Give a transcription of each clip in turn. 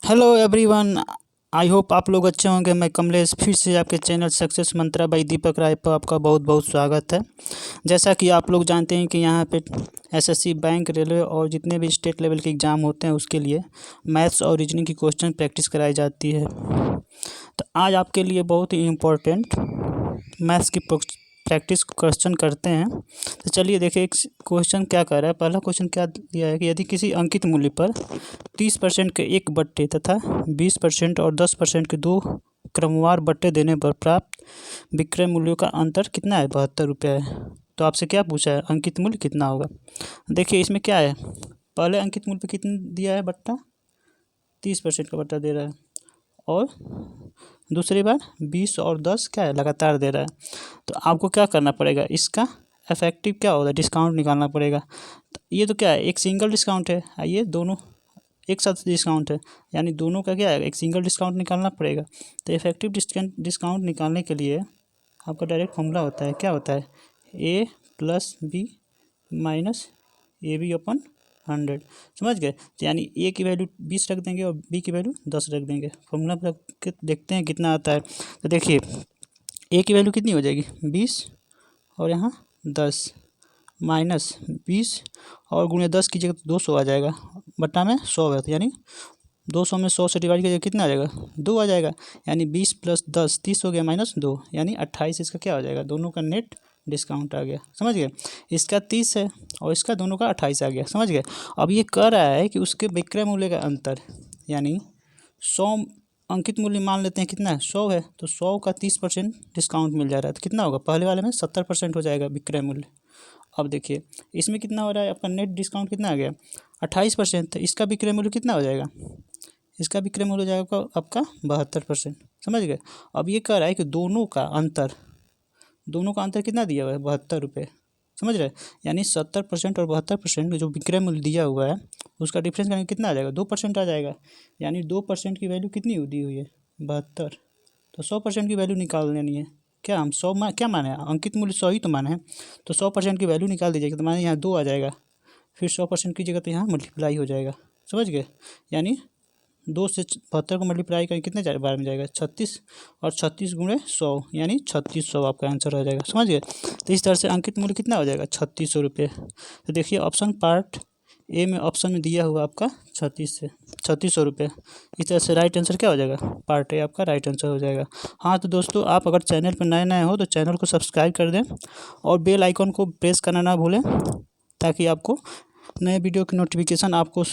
Hello everyone. I hope आप लोग अच्छे होंगे। मैं कमलेश फिर से आपके channel success Mantra by Deepak Rai पर आपका बहुत बहुत स्वागत है। जैसा कि आप लोग जानते हैं कि यहाँ पे एसएससी बैंक रेलवे और जितने भी स्टेट लेवल के एग्ज़ाम होते हैं उसके लिए मैथ्स और रीजनिंग की क्वेश्चन प्रैक्टिस कराई जाती है। तो आज आपके लिए बहुत ही इम्पोर्टेंट मैथ्स की प्रैक्टिस क्वेश्चन करते हैं। तो चलिए देखिए एक क्वेश्चन क्या कर रहा है। पहला क्वेश्चन क्या दिया है कि यदि किसी अंकित मूल्य पर 30% के एक बट्टे तथा 20% और 10% के दो क्रमवार बट्टे देने पर प्राप्त विक्रय मूल्यों का अंतर कितना है? 72 रुपये है। तो आपसे क्या पूछा है, अंकित मूल्य कितना होगा? देखिए इसमें क्या है, पहले अंकित मूल्य पे कितना दिया है बट्टा, 30% का बट्टा दे रहा है, और दूसरी बार 20 और 10 क्या है, लगातार दे रहा है। तो आपको क्या करना पड़ेगा, इसका इफेक्टिव क्या होगा, डिस्काउंट निकालना पड़ेगा। तो ये तो क्या है, एक सिंगल डिस्काउंट है, ये दोनों एक साथ डिस्काउंट है, यानी दोनों का क्या है, एक सिंगल डिस्काउंट निकालना पड़ेगा। तो इफेक्टिव डिस्काउंट निकालने के लिए आपका डायरेक्ट फॉर्मूला होता है, क्या होता है, A plus B minus A B अपन 100। समझ गए? तो यानी ए की वैल्यू 20 रख देंगे और बी की वैल्यू 10 रख देंगे। फॉर्मूला पर रख के देखते हैं कितना आता है। तो देखिए ए की वैल्यू कितनी हो जाएगी, 20 और यहाँ 10 माइनस 20 और गुणे 10 की जगह 200 आ जाएगा, बट्टा में 100 है, तो यानी 200 में 100 से डिवाइड कीजिएगा, कितना आ जाएगा, 2 आ जाएगा। यानी 20 + 10 30 हो गया, माइनस 2 यानी 28 इसका क्या हो जाएगा, दोनों का नेट डिस्काउंट आ गया। समझ गए? इसका 30 है और इसका दोनों का 28 आ गया। समझ गए? अब ये कह रहा है कि उसके विक्रय मूल्य का अंतर, यानी 100 अंकित मूल्य मान लेते हैं कितना है, 100 है, तो 100 का 30% डिस्काउंट मिल जा रहा है, तो कितना होगा, पहले वाले में 70% हो जाएगा विक्रय मूल्य। अब देखिए इसमें कितना हो रहा है, आपका नेट डिस्काउंट कितना आ गया, 28%। तो इसका विक्रय मूल्य कितना हो जाएगा, इसका विक्रय मूल्य हो जाएगा आपका 72%। समझ गए? अब ये कह रहा है कि दोनों का अंतर कितना दिया हुआ है, 72 रुपये। समझ रहे? यानी 70% और 72% जो विक्रय मूल्य दिया हुआ है उसका डिफरेंस करेंगे, कितना आ जाएगा, 2% आ जाएगा। यानी 2% की वैल्यू कितनी दी हुई है, 72। तो 100% की वैल्यू निकाल लेनी है। क्या हम 100 क्या माने हैं, अंकित मूल्य 100 ही तो माने हैं, तो 100% की वैल्यू निकाल दीजिएगा, तो माने यहाँ 2 आ जाएगा, फिर 100% की जगह तो यहाँ मल्टीप्लाई हो जाएगा। समझ गए? यानी 2 से 72 को मल्टीप्लाई करें, कितने बार में जाएगा, 36, और 36 गुणे 100 यानी 3600 आपका आंसर हो जाएगा। समझ गए? तो इस तरह से अंकित मूल्य कितना हो जाएगा, 3600 रुपये। तो देखिए ऑप्शन पार्ट ए में ऑप्शन में दिया हुआ आपका 3600 रुपये। इस तरह से राइट आंसर क्या हो जाएगा, पार्ट ए आपका राइट आंसर हो जाएगा। हाँ तो दोस्तों, आप अगर चैनल पर नए हो तो चैनल को सब्सक्राइब कर दें और बेल आइकन को प्रेस करना ना भूलें, ताकि आपको नए वीडियो की नोटिफिकेशन आपको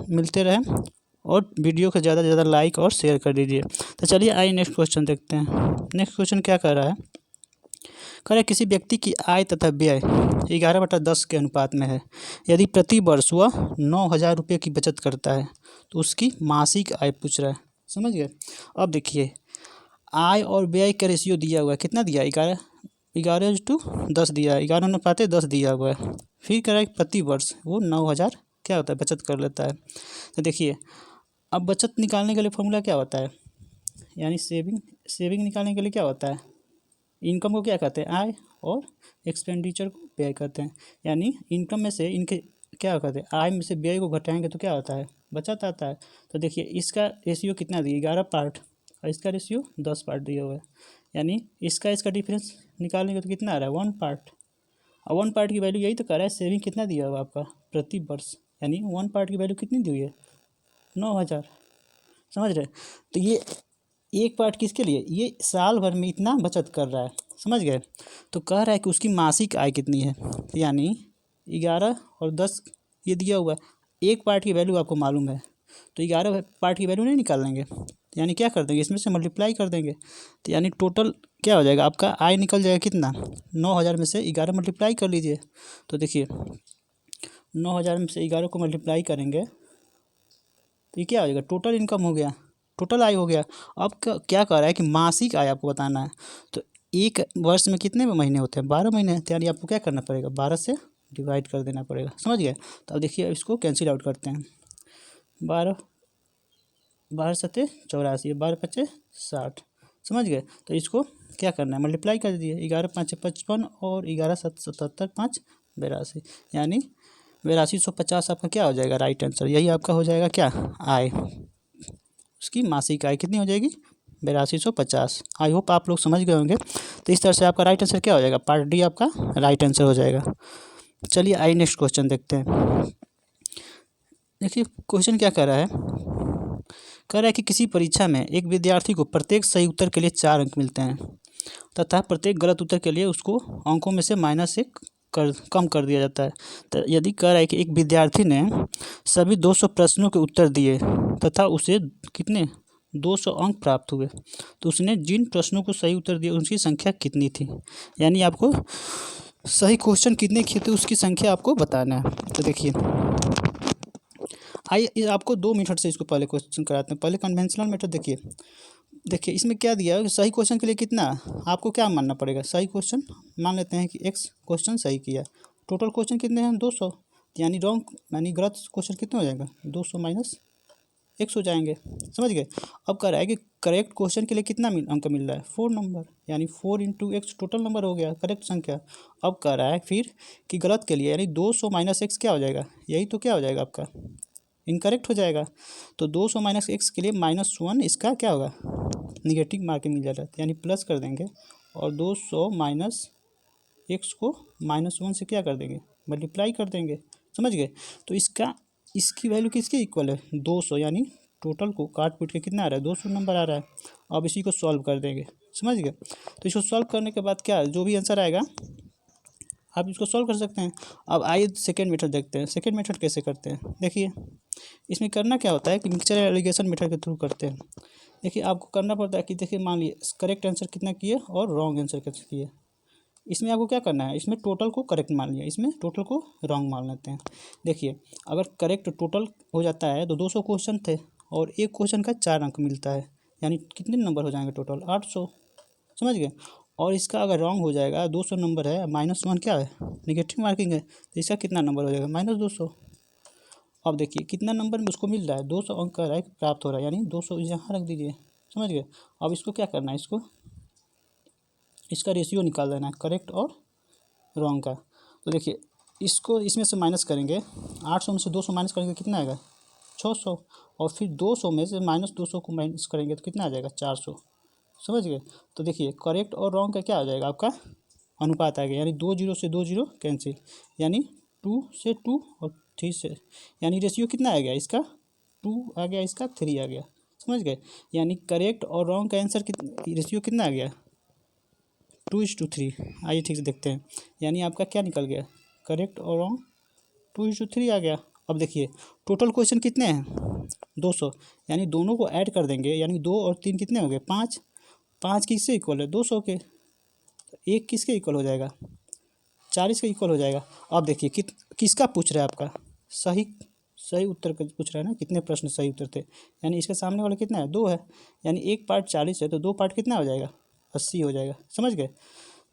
मिलते रहे। और वीडियो को ज़्यादा से ज़्यादा लाइक और शेयर कर दीजिए। तो चलिए आइए नेक्स्ट क्वेश्चन देखते हैं। नेक्स्ट क्वेश्चन क्या कर रहा है, कह रहा है किसी व्यक्ति की आय तथा व्यय 11/10 के अनुपात में है। यदि प्रति वर्ष वह 9,000 रुपये की बचत करता है तो उसकी मासिक आय पूछ रहा है। समझ गए? अब देखिए आय और व्यय का रेशियो दिया हुआ है, कितना दिया है, 11:10 दिया है, 11/10 दिया हुआ है। फिर कह रहा है प्रति वर्ष वो 9,000 क्या होता है, बचत कर लेता है। तो देखिए अब बचत निकालने के लिए फॉर्मूला क्या होता है, यानी सेविंग निकालने के लिए क्या होता है, इनकम को क्या कहते हैं, आय, और एक्सपेंडिचर को व्यय कहते हैं। यानी इनकम में से इनके क्या कहते हैं, आय में से व्यय को घटाएंगे तो क्या होता है, बचत आता है। तो देखिए इसका रेशियो कितना दिया, 11 पार्ट, और इसका रेशियो 10 पार्ट दिया हुआ है। यानी इसका डिफरेंस निकालेंगे तो कितना आ रहा है, 1 पार्ट। और 1 पार्ट की वैल्यू यही तो कर रहा है, सेविंग कितना दिया हुआ आपका प्रति वर्ष, यानी 1 पार्ट की वैल्यू कितनी दी हुई है, 9,000। समझ रहे? तो ये एक पार्ट किसके लिए, ये साल भर में इतना बचत कर रहा है। समझ गए? तो कह रहा है कि उसकी मासिक आय कितनी है, यानी 11 और 10 ये दिया हुआ है। एक पार्ट की वैल्यू आपको मालूम है, तो 11 पार्ट की वैल्यू नहीं निकाल लेंगे, यानी क्या कर देंगे, इसमें से मल्टीप्लाई कर देंगे। तो यानी टोटल क्या हो जाएगा, आपका आय निकल जाएगा कितना, 9,000 में से 11 मल्टीप्लाई कर लीजिए। तो देखिए 9,000 में से 11 को मल्टीप्लाई करेंगे तो ये क्या हो जाएगा, टोटल इनकम हो गया, टोटल आय हो गया। अब क्या कह रहा है कि मासिक आय आपको बताना है। तो एक वर्ष में कितने महीने होते हैं, 12 महीने, तो यानी आपको क्या करना पड़ेगा, 12 से डिवाइड कर देना पड़ेगा। समझ गए? तो अब देखिए इसको कैंसिल आउट करते हैं, 12 12 सत्ते 84, 12 पच्चे 60। समझ गए? तो इसको क्या करना है, मल्टीप्लाई कर दीजिए, 11 5 55 और 11 7 77 5 82, यानी 8250 आपका क्या हो जाएगा, राइट आंसर। यही आपका हो जाएगा क्या, आय। उसकी मासिक आय कितनी हो जाएगी 8250। आई होप आप लोग समझ गए होंगे। तो इस तरह से आपका राइट आंसर क्या हो जाएगा, पार्ट डी आपका राइट आंसर हो जाएगा। चलिए आइए नेक्स्ट क्वेश्चन देखते हैं। देखिए क्वेश्चन क्या कह रहा है, कह रहा है कि किसी परीक्षा में एक विद्यार्थी को प्रत्येक सही उत्तर के लिए 4 अंक मिलते हैं तथा प्रत्येक गलत उत्तर के लिए उसको अंकों में से -1 कम कर दिया जाता है। तो यदि कह रहा है कि एक विद्यार्थी ने सभी 200 प्रश्नों के उत्तर दिए तथा उसे कितने 200 अंक प्राप्त हुए, तो उसने जिन प्रश्नों को सही उत्तर दिए उनकी संख्या कितनी थी। यानी आपको सही क्वेश्चन कितने किए थे उसकी संख्या आपको बताना है। तो देखिए आइए आपको 2 मेथड से इसको पहले क्वेश्चन कराते हैं। पहले कन्वेंशनल मेथड देखिए। देखिए इसमें क्या दिया है, सही क्वेश्चन के लिए कितना आपको क्या मानना पड़ेगा। सही क्वेश्चन मान लेते हैं कि x क्वेश्चन सही किया, टोटल क्वेश्चन कितने हैं 200, यानी रॉन्ग यानी गलत क्वेश्चन कितना हो जाएगा 200 माइनस x हो जाएंगे। समझ गए। अब कह रहा है कि करेक्ट क्वेश्चन के लिए कितना अंक मिल रहा है 4 नंबर, यानी 4 इंटू एक्स टोटल नंबर हो गया करेक्ट संख्या। अब कह रहा है फिर कि गलत के लिए यानी 200 माइनस एक्स क्या हो जाएगा, यही तो क्या हो जाएगा आपका इनकरेक्ट हो जाएगा। तो 200 माइनस एक्स के लिए -1 इसका क्या होगा निगेटिव मार्किंग मिल जाता है, यानी प्लस कर देंगे और 200 माइनस एक्स को -1 से क्या कर देंगे मल्टीप्लाई कर देंगे। समझ गए। तो इसकी वैल्यू किसके इक्वल है 200, यानी टोटल को काट पीट के कितना आ रहा है 200 नंबर आ रहा है। अब इसी को सॉल्व कर देंगे। समझ गए। तो इसको सॉल्व करने के बाद क्या जो भी आंसर आएगा आप इसको सॉल्व कर सकते हैं। अब आइए सेकेंड मेथड देखते हैं। सेकेंड मेथड कैसे करते हैं, देखिए इसमें करना क्या होता है कि मिक्सचर एलिगेशन मेथड के थ्रू करते हैं। देखिए आपको करना पड़ता है कि देखिए मान लीजिए करेक्ट आंसर कितना किए और रॉन्ग आंसर कितना किए। इसमें आपको क्या करना है, इसमें टोटल को करेक्ट मान लिया, इसमें टोटल को रॉन्ग मान लेते हैं। देखिए अगर करेक्ट टोटल हो जाता है तो 200 क्वेश्चन थे और एक क्वेश्चन का 4 अंक मिलता है, यानी कितने नंबर हो जाएंगे टोटल 800। समझ गए। और इसका अगर रॉन्ग हो जाएगा 200 नंबर है -1 क्या है निगेटिव मार्किंग है, तो इसका कितना नंबर हो जाएगा -200। अब देखिए कितना नंबर में उसको मिल रहा है 200 अंक का रैंक प्राप्त हो रहा है, यानी 200 यहाँ रख दीजिए। समझ गए। अब इसको क्या करना है, इसका रेशियो निकाल देना है करेक्ट और रॉन्ग का। तो देखिए इसको इसमें से माइनस करेंगे, 800 में से 200 माइनस करेंगे कितना आएगा 600, और फिर 200 में से -200 को माइनस करेंगे तो कितना आ जाएगा 400। समझ गए। तो देखिए करेक्ट और रॉन्ग का क्या आ जाएगा आपका अनुपात आ गया, यानी 2 जीरो से 2 जीरो कैंसिल, यानी 2 से 2 और 3 से, यानी रेशियो कितना आ गया इसका 2 आ गया, इसका 3 आ गया। समझ गए। यानी करेक्ट और रॉन्ग का आंसर रेशियो कितना आ गया 2:3। आइए ठीक से देखते हैं, यानी आपका क्या निकल गया करेक्ट और रॉन्ग 2:3 आ गया। अब देखिए टोटल क्वेश्चन कितने हैं 200, यानी दोनों को ऐड कर देंगे, यानी 2 और 3 कितने हो गए 5, 5 किससे इक्वल है 200 के, एक किसके इक्वल हो जाएगा 40 के इक्वल हो जाएगा। अब देखिए किसका पूछ रहा है आपका सही सही उत्तर का पूछ रहा है ना, कितने प्रश्न सही उत्तर थे, यानी इसके सामने वाला कितना है 2 है, यानी एक पार्ट 40 है तो 2 पार्ट कितना हो जाएगा 80 हो जाएगा। समझ गए।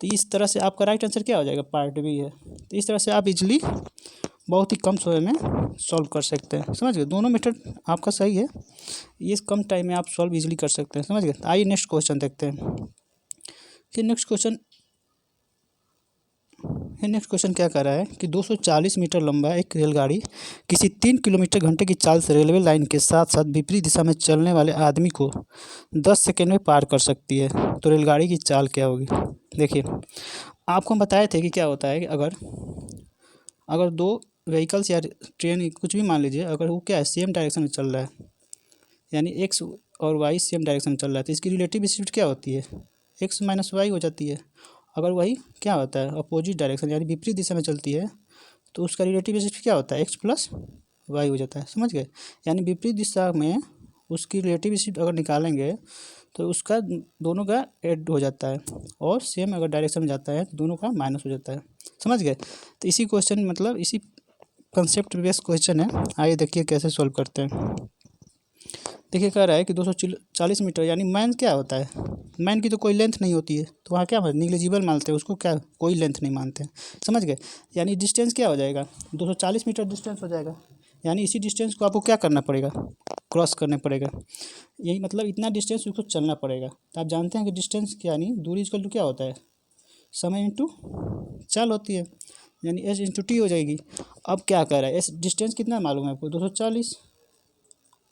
तो इस तरह से आपका राइट आंसर क्या हो जाएगा पार्ट बी है। तो इस तरह से आप इजली बहुत ही कम समय में सॉल्व कर सकते हैं। समझ गए। दोनों मेथड आपका सही है, ये कम टाइम में आप सॉल्व इजीली कर सकते हैं। समझ गए। आइए नेक्स्ट क्वेश्चन देखते हैं कि नेक्स्ट क्वेश्चन क्या कर रहा है कि 240 मीटर लंबा एक रेलगाड़ी किसी 3 किलोमीटर घंटे की चाल से रेलवे लाइन के साथ साथ विपरीत दिशा में चलने वाले आदमी को 10 सेकंड में पार कर सकती है, तो रेलगाड़ी की चाल क्या होगी। देखिए आपको हम बताए थे कि क्या होता है कि अगर दो व्हीकल्स या ट्रेन कुछ भी मान लीजिए, अगर वो क्या है सेम डायरेक्शन में चल रहा है, यानी एक्स और वाई सेम डायरेक्शन में चल रहा है, तो इसकी रिलेटिव स्पीड क्या होती है एक्स माइनस वाई हो जाती है। अगर वही क्या होता है अपोजिट डायरेक्शन यानी विपरीत दिशा में चलती है, तो उसका रिलेटिव स्पीड क्या होता है एक्स प्लस वाई हो जाता है। समझ गए। यानी विपरीत दिशा में उसकी रिलेटिव स्पीड अगर निकालेंगे तो उसका दोनों का ऐड हो जाता है, और सेम अगर डायरेक्शन में जाता है तो दोनों का माइनस हो जाता है। समझ गए। तो इसी क्वेश्चन मतलब इसी कंसेप्ट बेस्ड क्वेश्चन है। आइए देखिए कैसे सॉल्व करते हैं। देखिए कह रहा है कि 240 मीटर, यानी मैन क्या होता है मैन की तो कोई लेंथ नहीं होती है, तो वहाँ क्या निग्लिजिबल मानते हैं उसको, क्या कोई लेंथ नहीं मानते हैं। समझ गए। यानी डिस्टेंस क्या हो जाएगा 240 मीटर डिस्टेंस हो जाएगा, यानी इसी डिस्टेंस को आपको क्या करना पड़ेगा क्रॉस करना पड़ेगा, यही मतलब इतना डिस्टेंस उसको चलना पड़ेगा। तो आप जानते हैं कि डिस्टेंस यानी दूरी इक्वल टू क्या होता है समय इंटू चाल होती है, यानी एस इंटू टी हो जाएगी। अब क्या कर रहा है एस डिस्टेंस कितना मालूम है आपको 240,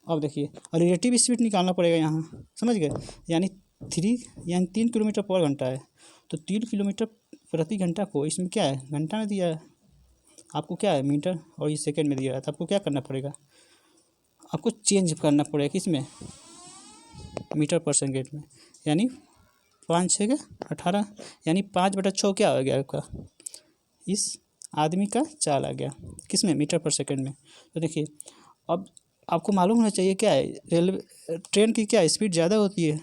अब देखिए रिलेटिव स्पीड निकालना पड़ेगा यहाँ, समझ गए। यानी 3 किलोमीटर पर घंटा है, तो 3 किलोमीटर प्रति घंटा को इसमें क्या है, घंटा में दिया है, आपको क्या है मीटर और ये सेकंड में दिया है। तो आपको क्या करना पड़ेगा, आपको चेंज करना पड़ेगा किसमें, मीटर पर सेकेंड में। यानी 5×6 = 18, यानी 5/6 क्या हो गया आपका, इस आदमी का चाल आ गया किस में, मीटर पर सेकंड में। तो देखिए अब आपको मालूम होना चाहिए क्या है, रेलवे ट्रेन की क्या स्पीड ज़्यादा होती है,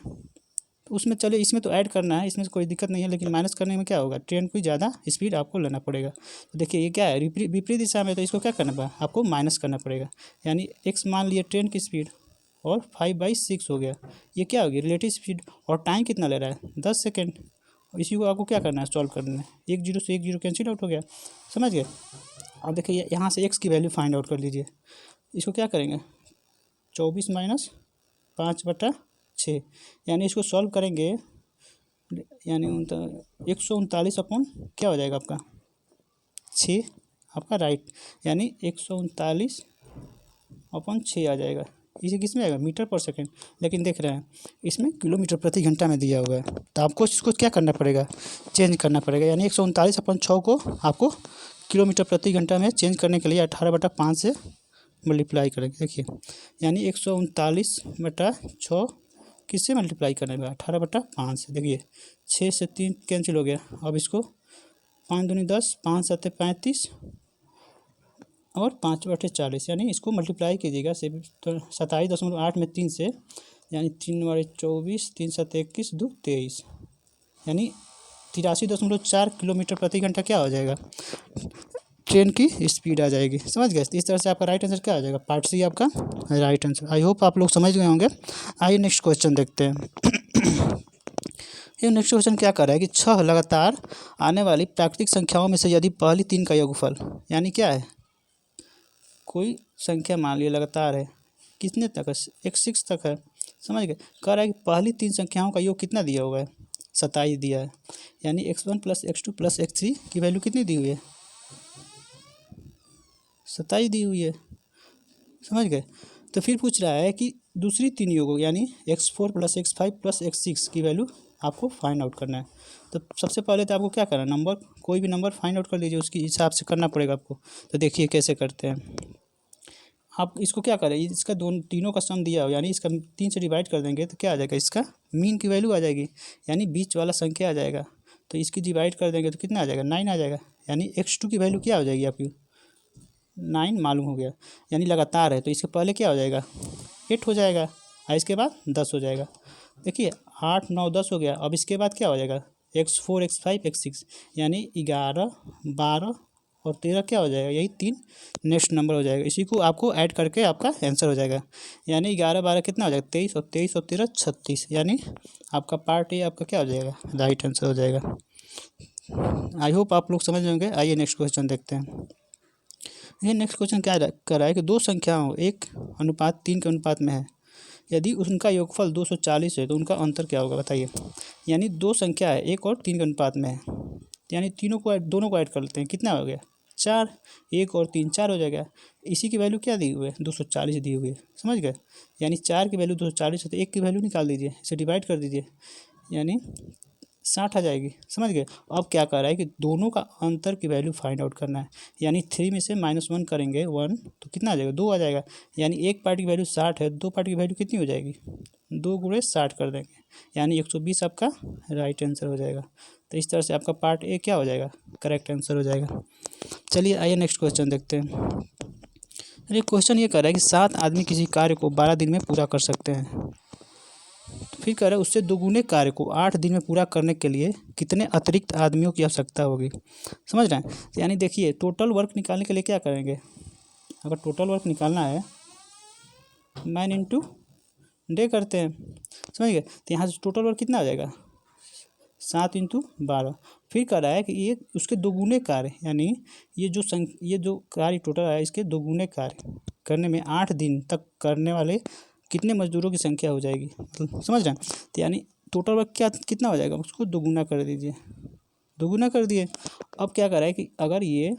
तो उसमें चले इसमें तो ऐड करना है, इसमें कोई दिक्कत नहीं है, लेकिन माइनस करने में क्या होगा, ट्रेन की ज़्यादा स्पीड आपको लेना पड़ेगा। तो देखिए ये क्या है, विपरीत दिशा में, तो इसको क्या करना पड़ेगा, आपको माइनस करना पड़ेगा। यानी x मान लिए ट्रेन की स्पीड और 5/6 हो गया, ये क्या होगी रिलेटिव स्पीड, और टाइम कितना ले रहा है 10 सेकेंड। इसी को आपको क्या करना है, सॉल्व करना है। 1 0 से 1 0 कैंसिल आउट हो गया, समझ गए। अब देखिए यहाँ से x की वैल्यू फाइंड आउट कर लीजिए। इसको क्या करेंगे, 24 - 5/6, यानी इसको सॉल्व करेंगे, यानी 139 अपॉन क्या हो जाएगा आपका 6, आपका राइट, यानी 139/6 आ जाएगा। इसे किस में आएगा, मीटर पर सेकंड, लेकिन देख रहे हैं इसमें किलोमीटर प्रति घंटा में दिया हुआ है, तो आपको इसको क्या करना पड़ेगा, चेंज करना पड़ेगा। यानी 139/6 को आपको किलोमीटर प्रति घंटा में चेंज करने के लिए 18/5 से मल्टीप्लाई करेंगे। देखिए यानी 139/6 किससे मल्टीप्लाई करने में, 18/5 से। देखिए 6 से 3 कैंसिल हो गया, अब इसको 5 दूनी 10, 5 7 35 और 5/40, यानी इसको मल्टीप्लाई कीजिएगा से, तो 27.8 में 3 से, यानी 3 बार 24, 3 7 21, 2 23, यानी 83.4 किलोमीटर प्रति घंटा क्या हो जाएगा, ट्रेन की स्पीड आ जाएगी, समझ गए। इस तरह से आपका राइट आंसर क्या आ जाएगा, पार्ट सी आपका राइट आंसर। आई होप आप लोग समझ गए होंगे। आइए नेक्स्ट क्वेश्चन देखते हैं। ये नेक्स्ट क्वेश्चन क्या कर रहा है कि 6 लगातार आने वाली प्राकृतिक संख्याओं में से यदि पहली 3 का योगफल, यानी क्या है, कोई संख्या मान लिया लगातार है, कितने तक है, 6 तक है, समझ गए। कह रहा है कि पहली 3 संख्याओं का योग कितना दिया हुआ है, 27 दिया है। यानी x1 + x2 + x3 की वैल्यू कितनी दी हुई है, 27 दी हुई है, समझ गए। तो फिर पूछ रहा है कि दूसरी 3 योगों यानी x4 + x5 + x6 की वैल्यू आपको फाइंड आउट करना है। तो सबसे पहले तो आपको क्या करना है, नंबर कोई भी नंबर फाइंड आउट कर लीजिए, उसके हिसाब से करना पड़ेगा आपको। तो देखिए कैसे करते हैं, आप इसको क्या करें, इसका तीनों का सम दिया हो, यानी इसका 3 से डिवाइड कर देंगे तो क्या आ जाएगा, इसका मीन की वैल्यू आ जाएगी, यानी बीच वाला संख्या आ जाएगा। तो इसकी डिवाइड कर देंगे तो कितना आ जाएगा, 9 आ जाएगा। यानी x2 की वैल्यू क्या हो जाएगी आपकी, 9 मालूम हो गया, यानी लगातार है, तो इसके पहले क्या हो जाएगा, 8 हो जाएगा, और इसके बाद 10 हो जाएगा। देखिए 8 9 10 हो गया, अब इसके बाद क्या हो जाएगा, x4 x5 x6, यानी 11 12 और 13 क्या हो जाएगा, यही 3 नेक्स्ट नंबर हो जाएगा। इसी को आपको ऐड करके आपका आंसर हो जाएगा। यानी 11 12 कितना हो जाएगा, 23 और 23 और 13 36, यानी आपका पार्ट ए आपका क्या हो जाएगा, राइट आंसर हो जाएगा। आई होप आप लोग समझ होंगे। आइए नेक्स्ट क्वेश्चन देखते हैं। ये नेक्स्ट क्वेश्चन क्या कर रहा है कि 2 संख्याओं 1:3 के अनुपात में है, यदि उनका योगफल 240 है तो उनका अंतर क्या होगा, बताइए। यानी 2 संख्या है 1 और 3 के अनुपात में है, यानी दोनों को ऐड कर लेते हैं, कितना हो गया 4, 1 और 3 4 हो जाएगा। इसी की वैल्यू क्या दी हुई है, 240 दी हुई है, समझ गए। यानी 4 की वैल्यू 240 है, तो 1 की वैल्यू निकाल दीजिए, इसे डिवाइड कर दीजिए, यानी 60 आ जाएगी, समझ गए। अब क्या कर रहा है कि दोनों का अंतर की वैल्यू फाइंड आउट करना है। यानी 3 में से -1 करेंगे 1, तो कितना आ जाएगा, 2 आ जाएगा। यानी एक पार्ट की वैल्यू 60 है, 2 पार्ट की वैल्यू कितनी हो जाएगी, 2 × 60 कर देंगे, यानी 120 आपका राइट आंसर हो जाएगा। तो इस तरह से आपका पार्ट ए क्या हो जाएगा, करेक्ट आंसर हो जाएगा। चलिए आइए नेक्स्ट क्वेश्चन देखते हैं। ये क्वेश्चन ये कर रहा है कि 7 आदमी किसी कार्य को 12 दिन में पूरा कर सकते हैं। फिर कह रहा है उससे दोगुने कार्य को 8 दिन में पूरा करने के लिए कितने अतिरिक्त आदमियों की आवश्यकता होगी, समझ रहे हैं। तो यानी देखिए टोटल वर्क निकालने के लिए क्या करेंगे, अगर टोटल वर्क निकालना है मैन इंटू डे करते हैं, समझ गए। तो यहाँ से टोटल वर्क कितना आ जाएगा, 7 × 12। फिर कह रहा है कि ये उसके दोगुने कार्य, यानी ये जो कार्य टोटल है इसके दोगुने कार्य करने में 8 दिन तक करने वाले कितने मजदूरों की संख्या हो जाएगी, समझ रहे हैं। तो यानी टोटल वर्क कितना हो जाएगा, उसको दोगुना कर दीजिए, दोगुना कर दिए। अब क्या कर रहा है कि अगर ये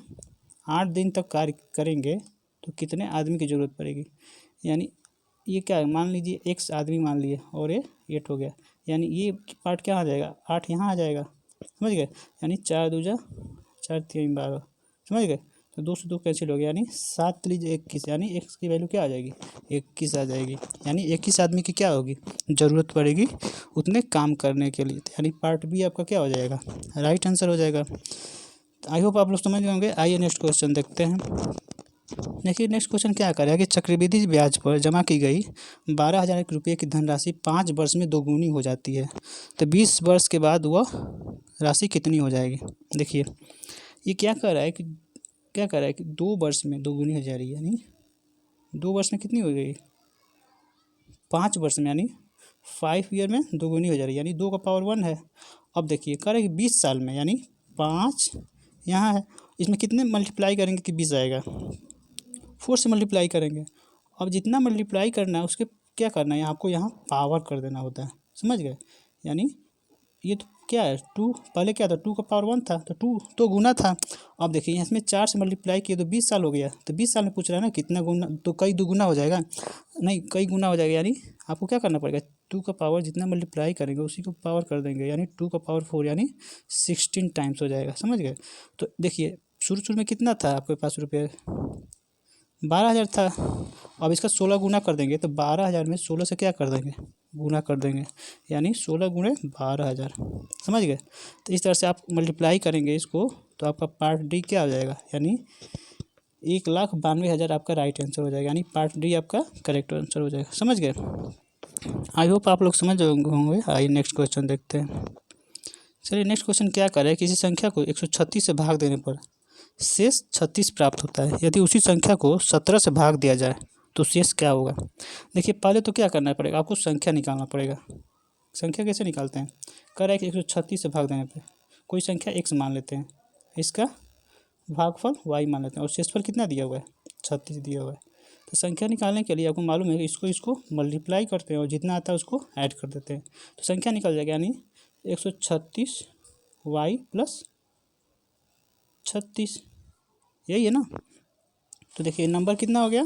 8 दिन तक कार्य करेंगे तो कितने आदमी की ज़रूरत पड़ेगी, यानी ये क्या है, मान लीजिए एक्स आदमी मान लिए और ये 8 हो गया, यानी ये पार्ट क्या आ जाएगा, 8 यहाँ आ जाएगा, समझ गए। यानी 4 दूजा 4 3 12, समझ गए। तो 2 से 2 कैंसिल हो गया, यानी 7 3 21, यानी एक्स की वैल्यू क्या आ जाएगी, 21 आ जाएगी। यानी 21 आदमी की क्या होगी, ज़रूरत पड़ेगी उतने काम करने के लिए। यानी पार्ट बी आपका क्या हो जाएगा, राइट आंसर हो जाएगा। आई होप आप लोग समझ गए होंगे। आइए नेक्स्ट क्वेश्चन देखते हैं। देखिए नेक्स्ट क्वेश्चन क्या करेगा कि चक्रवृद्धि ब्याज पर जमा की गई 12,000 रुपये की धनराशि 5 वर्ष में दोगुनी हो जाती है, तो 20 वर्ष के बाद वह राशि कितनी हो जाएगी। देखिए ये क्या कर रहा है कि 2 वर्ष में दोगुनी हो जा रही है, यानी 2 वर्ष में कितनी हो गई, 5 वर्ष में, यानी 5 ईयर में दोगुनी हो जा रही है, यानी 2 का पावर 1 है। अब देखिए कह रहा है कि 20 साल में, यानी 5 यहाँ है, इसमें कितने मल्टीप्लाई करेंगे कि 20 आएगा, 4 से मल्टीप्लाई करेंगे। अब जितना मल्टीप्लाई करना है उसके क्या करना है, आपको यहाँ पावर कर देना होता है, समझ गए। यानी ये तो क्या है, 2 पहले क्या था, 2 का पावर 1 था, तो 2 तो गुना था। अब देखिए इसमें 4 से मल्टीप्लाई किए तो 20 साल हो गया, तो 20 साल में पूछ रहा है ना कितना गुना, तो कई दुगुना हो जाएगा, नहीं कई गुना हो जाएगा। यानी आपको क्या करना पड़ेगा, 2 का पावर जितना मल्टीप्लाई करेंगे उसी को पावर कर देंगे, यानी 2 का पावर 4, यानी 16 टाइम्स हो जाएगा, समझ गए। तो देखिए शुरू में कितना था आपके पास रुपये, 12,000 था। अब इसका 16 गुना कर देंगे, तो 12,000 में 16 से क्या कर देंगे, गुना कर देंगे, यानी 16 गुणे 12,000, समझ गए। तो इस तरह से आप मल्टीप्लाई करेंगे इसको, तो आपका पार्ट डी क्या हो जाएगा, यानी 1,92,000 आपका राइट आंसर हो जाएगा, यानी पार्ट डी आपका करेक्ट आंसर हो जाएगा, समझ गए। आई होप आप लोग समझ होंगे। आइए नेक्स्ट क्वेश्चन देखते हैं। चलिए नेक्स्ट क्वेश्चन क्या कर रहा है, किसी संख्या को 136 से भाग देने पर शेष 36 प्राप्त होता है, यदि उसी संख्या को 17 से भाग दिया जाए तो शेष क्या होगा। देखिए पहले तो क्या करना पड़ेगा, आपको संख्या निकालना पड़ेगा। संख्या कैसे निकालते हैं, कह रहा है कि 136 से भाग देने पर कोई संख्या x मान लेते हैं, इसका भागफल y मान लेते हैं, और शेषफल कितना दिया हुआ है, 36 दिया हुआ है। तो संख्या निकालने के लिए आपको मालूम है कि इसको मल्टीप्लाई करते हैं और जितना आता है उसको ऐड कर देते हैं, तो संख्या निकल जाएगा, यानी 136 y प्लस 36, यही है ना। तो देखिए नंबर कितना हो गया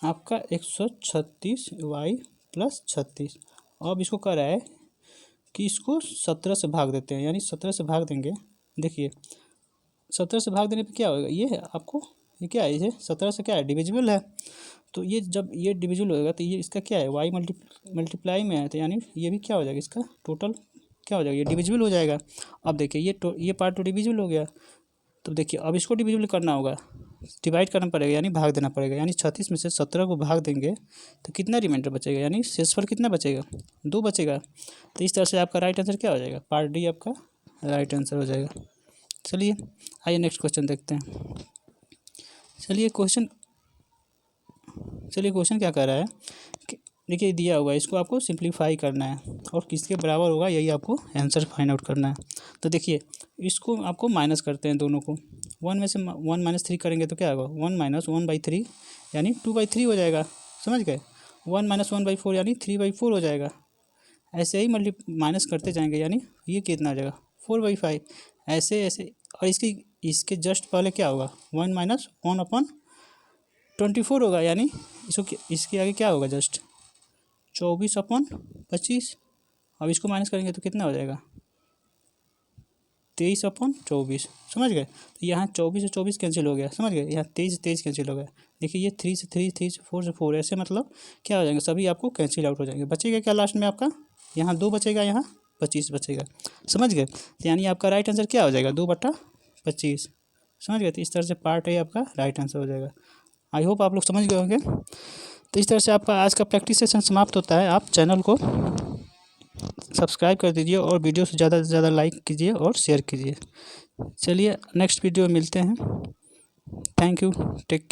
आपका, 136 y प्लस 36। अब इसको कह रहा है कि इसको 17 से भाग देते हैं, यानी 17 से भाग देंगे। देखिए 17 से भाग देने पे क्या होगा, ये है आपको, ये क्या है, ये 17 से क्या है, डिविजिबल है। तो ये जब ये डिविजिबल होगा तो ये इसका क्या है, y मल्टीप्लाई में है, तो यानी ये भी क्या हो जाएगा, इसका टोटल क्या हो जाएगा, ये डिविजिबल हो जाएगा। अब देखिए ये पार्ट तो डिविजिबल हो गया, तो देखिए अब इसको डिविजिबल करना होगा, डिवाइड करना पड़ेगा, यानी भाग देना पड़ेगा। यानी 36 में से 17 को भाग देंगे तो कितना रिमाइंडर बचेगा, यानी शेषफल कितना बचेगा, 2 बचेगा। तो इस तरह से आपका राइट आंसर क्या हो जाएगा, पार्ट डी आपका राइट आंसर हो जाएगा। चलिए आइए नेक्स्ट क्वेश्चन देखते हैं। चलिए क्वेश्चन क्या कर रहा है कि देखिए दिया हुआ है, इसको आपको सिंप्लीफाई करना है और किसके बराबर होगा यही आपको आंसर फाइंड आउट करना है। तो देखिए इसको आपको माइनस करते हैं दोनों को, 1 में से 1 माइनस 3 करेंगे तो क्या होगा, 1 माइनस 1/3 यानी 2/3 हो जाएगा, समझ गए। 1 माइनस 1/4 यानी 3/4 हो जाएगा। ऐसे ही माइनस करते जाएंगे, यानी ये कितना हो जाएगा, 4/5, ऐसे ऐसे। और इसके जस्ट पहले क्या होगा, 1 माइनस 1/24 होगा, यानी इसके आगे क्या होगा, जस्ट 24/25। अब इसको माइनस करेंगे तो कितना हो जाएगा, 23/24, समझ गए। तो यहाँ 24 से 24 कैंसिल हो गया, समझ गए, यहाँ 23 कैंसिल हो गया। देखिए ये 3 से 3, 3 से 4 से 4, ऐसे मतलब क्या हो जाएंगे, सभी आपको कैंसिल आउट हो जाएंगे। बचेगा क्या लास्ट में आपका, यहाँ 2 बचेगा, यहाँ 25 बचेगा, समझ गए। तो यानी आपका राइट आंसर क्या हो जाएगा, 2/25, समझ गए। तो इस तरह से पार्ट ए आपका राइट आंसर हो जाएगा। आई होप आप लोग समझ गए होंगे। तो इस तरह से आपका आज का प्रैक्टिस सेशन समाप्त होता है। आप चैनल को सब्सक्राइब कर दीजिए और वीडियो से ज़्यादा लाइक कीजिए और शेयर कीजिए। चलिए नेक्स्ट वीडियो में मिलते हैं। Thank you, take